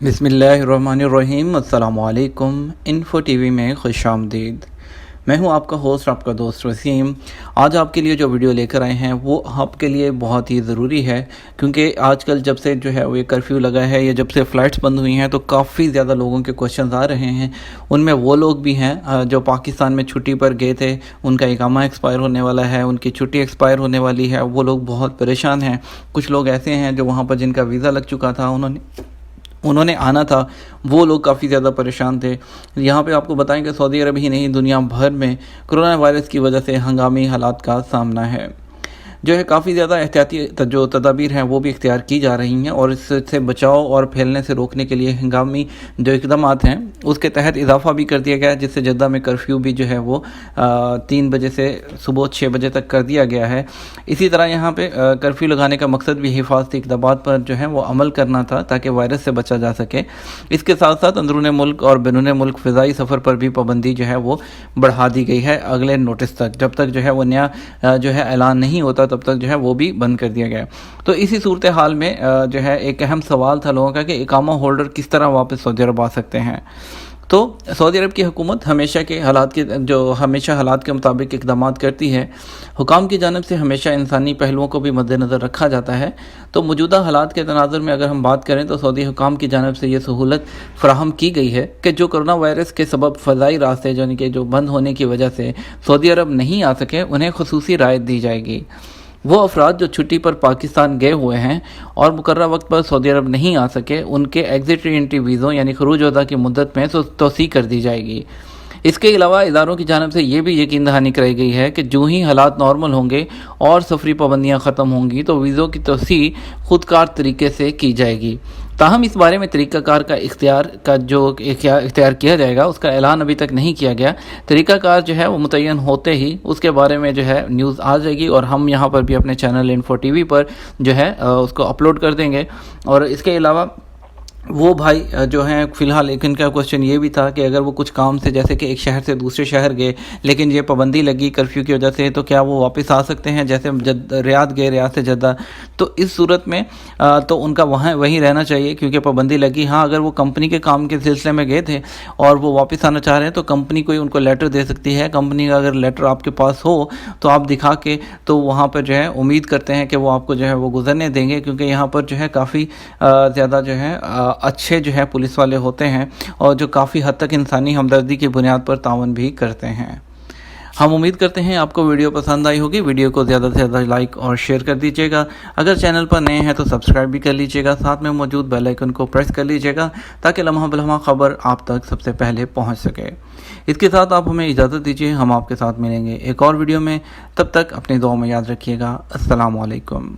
बिस्मिल्लाहिर्रहमानिर्रहीम। अस्सलामुअलैकुम। Info TV में खुश आमदीद। मैं हूं आपका होस्ट, आपका दोस्त वसीम। आज आपके लिए जो वीडियो लेकर आए हैं वो आपके लिए बहुत ही ज़रूरी है, क्योंकि आजकल जब से जो है वो ये कर्फ्यू लगा है या जब से फ़्लाइट्स बंद हुई हैं तो काफ़ी ज़्यादा लोगों के क्वेश्चंस आ रहे हैं। उनमें वो लोग भी हैं जो पाकिस्तान में छुट्टी पर गए थे, उनका इकामा एक्सपायर होने वाला है, उनकी छुट्टी एक्सपायर होने वाली है, वो लोग बहुत परेशान हैं। कुछ लोग ऐसे हैं जो वहाँ पर जिनका वीज़ा लग चुका था, उन्होंने आना था, वो लोग काफ़ी ज़्यादा परेशान थे। यहाँ पे आपको बताएं कि सऊदी अरब ही नहीं, दुनिया भर में कोरोना वायरस की वजह से हंगामी हालात का सामना है। जो है काफ़ी ज़्यादा एहतियाती जो तदाबीर हैं वो भी इख्तियार की जा रही हैं, और इससे बचाव और फैलने से रोकने के लिए हंगामी जो इक़दामात हैं उसके तहत इजाफ़ा भी कर दिया गया है, जिससे जद्दा में कर्फ्यू भी जो है वो 3 बजे से सुबह 6 बजे तक कर दिया गया है। इसी तरह यहाँ पे कर्फ्यू लगाने का मकसद भी हिफाजती इक़दामात पर जो है वो अमल करना था, ताकि वायरस से बचा जा सके। इसके साथ साथ अंदरून मुल्क और बैरून मुल्क फ़िज़ाई सफ़र पर भी पाबंदी जो है वो बढ़ा दी गई है अगले नोटिस तक। जब तक जो है वो नया जो है ऐलान नहीं होता तब तक जो है वो भी बंद कर दिया गया। तो इसी सूरत हाल में जो है एक अहम सवाल था लोगों का कि इकामा होल्डर किस तरह वापस सऊदी अरब आ सकते हैं। तो सऊदी अरब की हुकूमत हमेशा हालात के मुताबिक इक़दामात करती है। हुकाम की जानिब से हमेशा इंसानी पहलुओं को भी मद्देनज़र रखा जाता है। तो मौजूदा हालात के तनाज़ुर में अगर हम बात करें तो सऊदी हुकाम की जानिब से ये सहूलत फ़राहम की गई है कि जो कोरोना वायरस के सबब फ़ज़ाई रास्ते यानी कि जो बंद होने की वजह से सऊदी अरब नहीं आ सके, उन्हें ख़ुसूसी रायत दी जाएगी। वो अफराद जो छुट्टी पर पाकिस्तान गए हुए हैं और मुकर्रर वक्त पर सऊदी अरब नहीं आ सके, उनके एग्ज़िट एंट्री वीज़ों यानी खरूज वदा की मुद्दत में तोसी कर दी जाएगी। इसके अलावा इदारों की जानिब से ये भी यकीन दहानी कराई गई है कि जो ही हालात नॉर्मल होंगे और सफरी पाबंदियाँ ख़त्म होंगी तो वीज़ों की तोसी खुदकार तरीके से की जाएगी। ताहम इस बारे में तरीक़ाकार का इख्तियार किया जाएगा, उसका ऐलान अभी तक नहीं किया गया। तरीक़ाकार जो है वो मुतय्यन होते ही उसके बारे में जो है न्यूज़ आ जाएगी, और हम यहाँ पर भी अपने चैनल इन्फो टीवी पर जो है उसको अपलोड कर देंगे। और इसके अलावा वो भाई जो हैं फ़िलहाल इनका क्वेश्चन ये भी था कि अगर वो कुछ काम से जैसे कि एक शहर से दूसरे शहर गए, लेकिन ये पाबंदी लगी कर्फ्यू की वजह से, तो क्या वो वापस आ सकते हैं? जैसे रियाद गए, रियाद से जद्दा, तो इस सूरत में तो उनका वहीं रहना चाहिए क्योंकि पाबंदी लगी। हाँ, अगर वो कंपनी के काम के सिलसिले में गए थे और वो वापस आना चाह रहे हैं तो कंपनी कोई उनको लेटर दे सकती है। कंपनी का अगर लेटर आपके पास हो तो आप दिखा के तो वहाँ पर जो है उम्मीद करते हैं कि वो आपको जो है वो गुजरने देंगे, क्योंकि यहाँ पर जो है काफ़ी ज़्यादा जो है अच्छे जो है पुलिस वाले होते हैं और जो काफ़ी हद तक इंसानी हमदर्दी की बुनियाद पर तावन भी करते हैं। हम उम्मीद करते हैं आपको वीडियो पसंद आई होगी। वीडियो को ज़्यादा से ज़्यादा लाइक और शेयर कर दीजिएगा। अगर चैनल पर नए हैं तो सब्सक्राइब भी कर लीजिएगा। साथ में मौजूद बेल आइकन को प्रेस कर लीजिएगा ताकि लम्हा बलम्हा खबर आप तक सबसे पहले पहुंच सके। इसके साथ आप हमें इजाज़त दीजिए, हम आपके साथ मिलेंगे एक और वीडियो में। तब तक अपनी दुआ में याद रखिएगा। अस्सलामु अलैकुम।